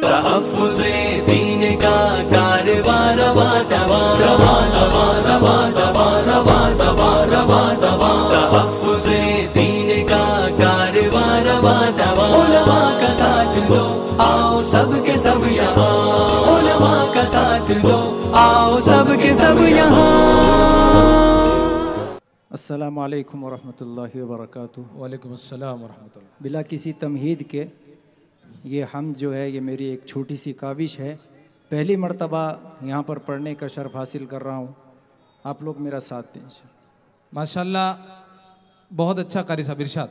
تحفظ دین کا کارواں رواں رواں رواں رواں رواں رواں رواں رواں رواں رواں تحفظ دین کا کارواں رواں رواں علماء کا ساتھ دو آؤ سب کے سب یہاں علماء کا ساتھ دو آؤ سب کے سب یہاں. السلام علیکم ورحمۃ اللہ وبرکاتہ. وعلیکم السلام ورحمۃ اللہ. بلا کسی تمہید کے یہ حمد جو ہے یہ میری ایک چھوٹی سی کاوش ہے. پہلی مرتبہ یہاں پر پڑھنے کا شرف حاصل کر رہا ہوں. آپ لوگ میرا ساتھ دیں. ماشاءاللہ بہت اچھا قاری صاحب ارشاد.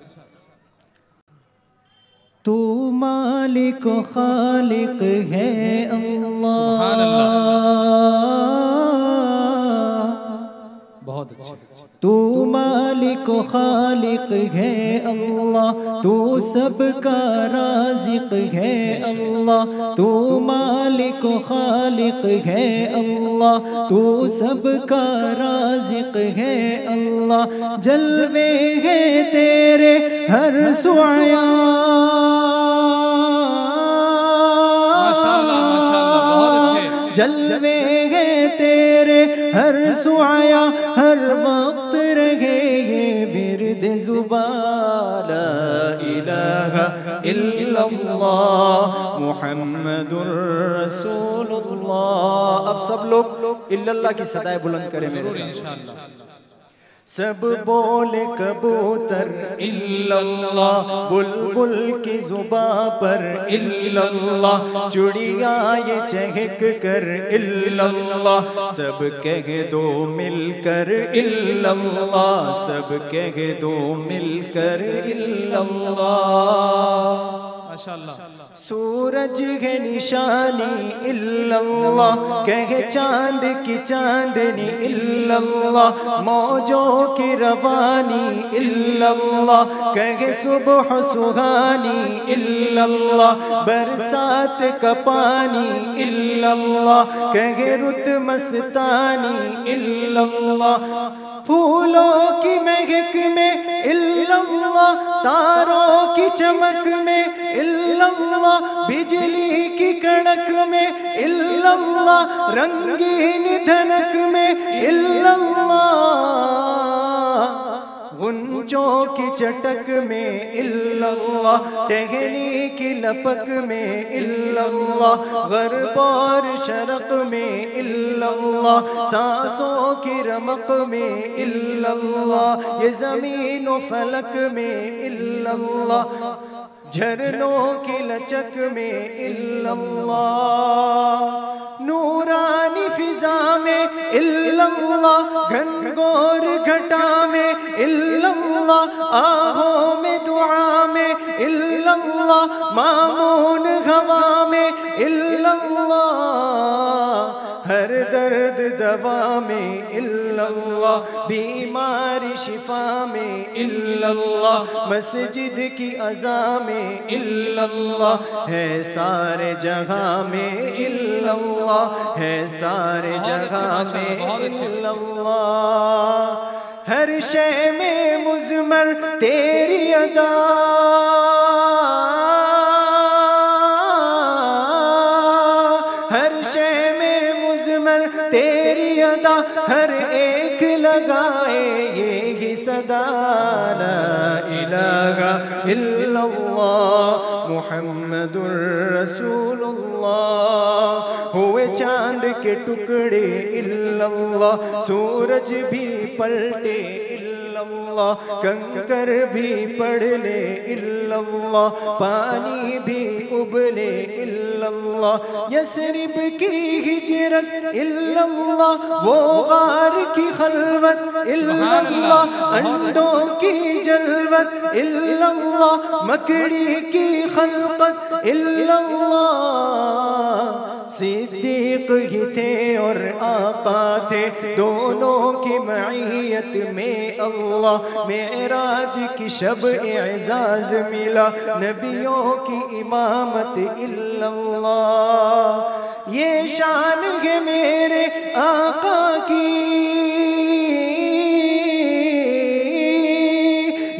تو مالک و خالق ہے اللہ. سبحان اللہ. بہت اچھا. تو مالک و خالق ہے اللہ تو سب کا رازق ہے اللہ. تو مالک و خالق ہے اللہ تو سب کا رازق ہے اللہ. جلوے ہیں تیرے ہر سویا جلوے ہیں تیرے ہر سویا ہر وقت رہے یہ ورد زبان لا الہ الا اللہ محمد رسول اللہ. اب سب لوگ الا اللہ کی صدائے بلند کریں میرے ساتھ. سب بولے کبوتر الا اللہ بلبل کی زباں پر الا اللہ چڑیا یہ چہک کر الا اللہ سب کہہ دو مل کر الا اللہ سب کہہ دو مل کر الا اللہ. سورج ہے نشانی الا اللہ کہے چاند کی چاندنی الا اللہ موجوں کی روانی الا اللہ کہے صبح سہانی الا اللہ برسات کا پانی الا اللہ کہے رت مستانی الا اللہ پھولوں کی مہک میں الا اللہ تاروں کی چمک میں الا اللہ بجلی کی کڑک میں الا اللہ رنگین دھنک میں الا اللہ غنچوں کی چٹک میں الا اللہ ٹہنی کی لپک میں الا اللہ غرب اور شرق میں الا اللہ سانسوں کی رمق میں الا اللہ یہ زمین و فلک میں الا اللہ جھرنوں کی لچک میں الا اللہ نورانی فضا میں الا اللہ گھنگور گھٹا میں الا اللہ آہوں میں دعا میں الا اللہ مامون ہوا میں الا اللہ ہر درد دوا میں الا اللہ بیماری شفا میں الا اللہ مسجد کی اذاں میں الا اللہ ہے سارے جگہ میں الا اللہ ہے سارے جگہ میں الا اللہ ہر شے میں مضمر تیری ادا ہر شے میں مضمر تیری ادا ہر ایک لگائے یہی صدا لا الہ الا اللہ محمد رسول اللہ ہوئے چاند کے ٹکڑے الا اللہ سورج بھی پلٹے الا اللہ کنکر بھی پڑ لے الا اللہ پانی بھی ابلے الا اللہ یثرب کی ہجرت الا اللہ وہ غار کی خلوت الا اللہ انڈوں کی جلوت الا اللہ مکڑی کی خلقت الا اللہ صدیق ہی تھے اور آقا تھے دونوں کی معیت میں اللہ معراج کی شب اعزاز ملا نبیوں کی امامت الا اللہ یہ شان ہے میرے آقا کی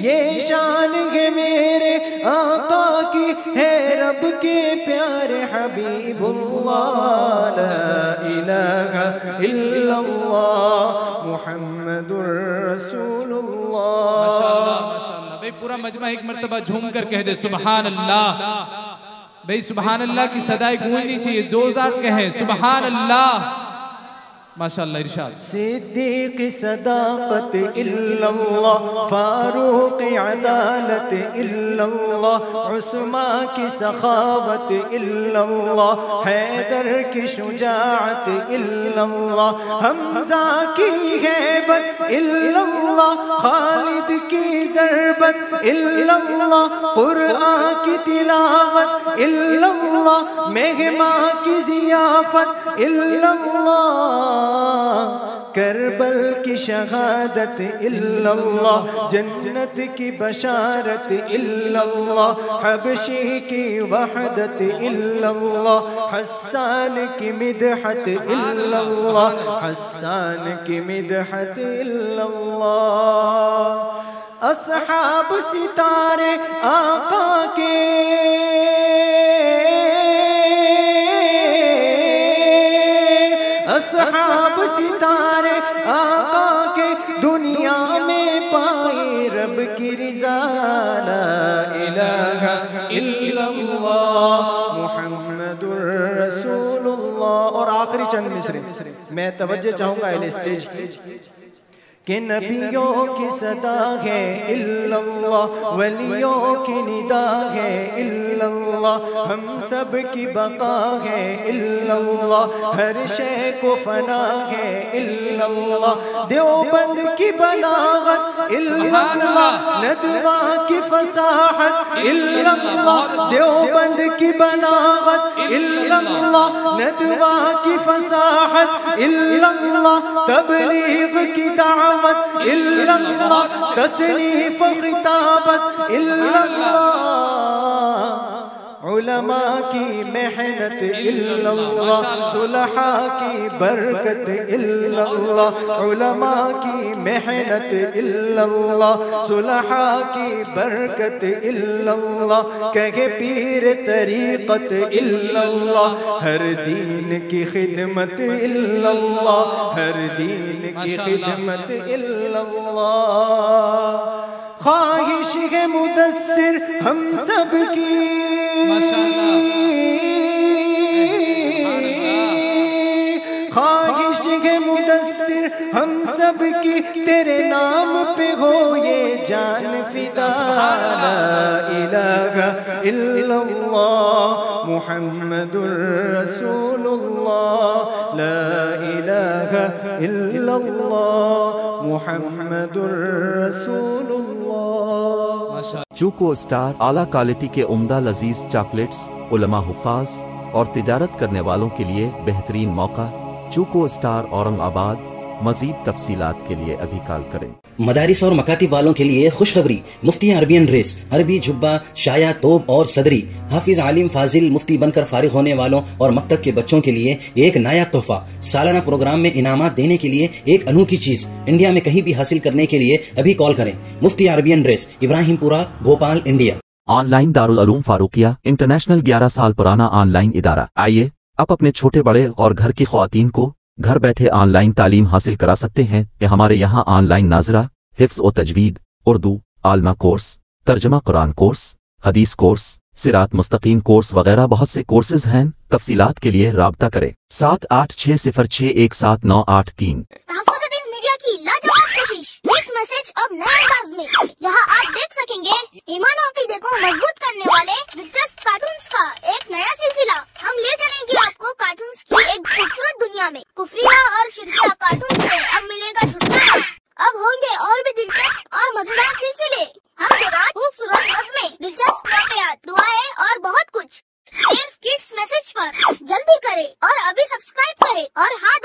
یہ شان ہے میرے آقا کی ہے رب کے پیارے حبیب اللہ لا الہ الا اللہ محمد رسول اللہ. ماشاءاللہ ماشاءاللہ. بھئی پورا مجمع ایک مرتبہ جھوم کر کہہ دے سبحان اللہ. بھئی سبحان اللہ کی صدائے گونجنی چاہیے، دوزار کہیں سبحان اللہ. ماشاءاللہ ارشاد. صدیق صداقت الا اللہ، فاروق عدالت الا اللہ، عثمان کی سخاوت الا اللہ، حیدر کی شجاعت الا اللہ، حمزہ کی ہیبت الا اللہ، خالد کی ضربت الا اللہ، قرآن کی تلاوت الا اللہ، مہمان کی ضیافت الا اللہ، کربل کی شہادت الا اللہ، جنت کی بشارت الا اللہ، حبشی کی وحدت الا اللہ، حسان کی مدحت الا اللہ، حسان کی مدحت الا اللہ. اصحاب ستارے آقا کے اصحاب ستارے آقا کے دنیا میں پائے رب کی رضا لا الہ الا اللہ محمد رسول اللہ. اور آخری چند مصرے میں توجہ چاہوں گا اہل اسٹیج کہ نبیوں کی صدا ہے الا اللہ، ولیوں کی ندا ہے الا اللہ، ہم سب کی بقا ہے الا اللہ، ہر شے کو فنا ہے الا اللہ، دیوبند کی بلاغت الا اللہ، ندوہ کی فصاحت الا اللہ، دیوبند کی بلاغت الا اللہ، ندوہ کی فصاحت الا اللہ، تبلیغ کی دعوت الا اللہ، تصنیف خطابت الا اللہ، علماء کی محنت الا اللہ، صلحاء کی برکت الا اللہ، علماء کی محنت الا اللہ، صلحاء کی برکت الا اللہ، کہے پیر طریقت الا اللہ، ہر دین کی خدمت الا اللہ، ہر دین کی خدمت الا اللہ. خواہش ہے مدثر ہم سب کی، خواہش ہے مدثر ہم سب کی، تیرے نام پہ ہو یہ جان فدا لا الہ الا اللہ محمد رسول اللہ لا الہ الا اللہ محمد رسول اللہ. چوکو اسٹار اعلیٰ کوالٹی کے عمدہ لذیذ چاکلیٹس، علماء حفاظ اور تجارت کرنے والوں کے لیے بہترین موقع. چوکو اسٹار اورنگ آباد. مزید تفصیلات کے لیے ابھی کال کریں. مدارس اور مکاتب والوں کے لیے خوشخبری، مفتی عربین ڈریس، عربی جھبا، شایا، توب اور صدری، حافظ عالم فاضل مفتی بن کر فارغ ہونے والوں اور مکتب کے بچوں کے لیے ایک نیا تحفہ. سالانہ پروگرام میں انعامات دینے کے لیے ایک انوکھی چیز انڈیا میں کہیں بھی حاصل کرنے کے لیے ابھی کال کریں. مفتی عربین ڈریس، ابراہیم پورہ، Bhopal, India. On line Darul Uloom Farooqia international 11 سال پرانا آن لائن ادارہ. آئیے اب اپنے چھوٹے بڑے اور گھر کی خواتین کو گھر بیٹھے آن لائن تعلیم حاصل کرا سکتے ہیں کہ ہمارے یہاں آن لائن ناظرہ، حفظ و تجوید، اردو، عالمہ کورس، ترجمہ قرآن کورس، حدیث کورس، صراط مستقیم کورس وغیرہ بہت سے کورسز ہیں. تفصیلات کے لیے رابطہ کریں 7860061793. میڈیا کی لاجواب کوشش، نیکسٹ میسج اب نئے انداز میں، جہاں آپ دیکھ سکیں گے ایمان و عقیدے کو مضبوط کرنے والے دلچسپ کارٹونز کا ایک نیا سلسلہ. ہم لے چلیں گے آپ کو کارٹونز کی ایک خوبصورت دنیا میں. کفریہ اور شرکیہ کارٹون سے اب ملے گا چھٹکارا. اب ہوں گے اور بھی دلچسپ اور مزیدار سلسلے. ہم کے بعد خوبصورت نظمیں، دلچسپ واقعات، دعائیں اور بہت کچھ صرف کڈس میسج پر. جلدی کرے اور ابھی سبسکرائب کرے اور ہاں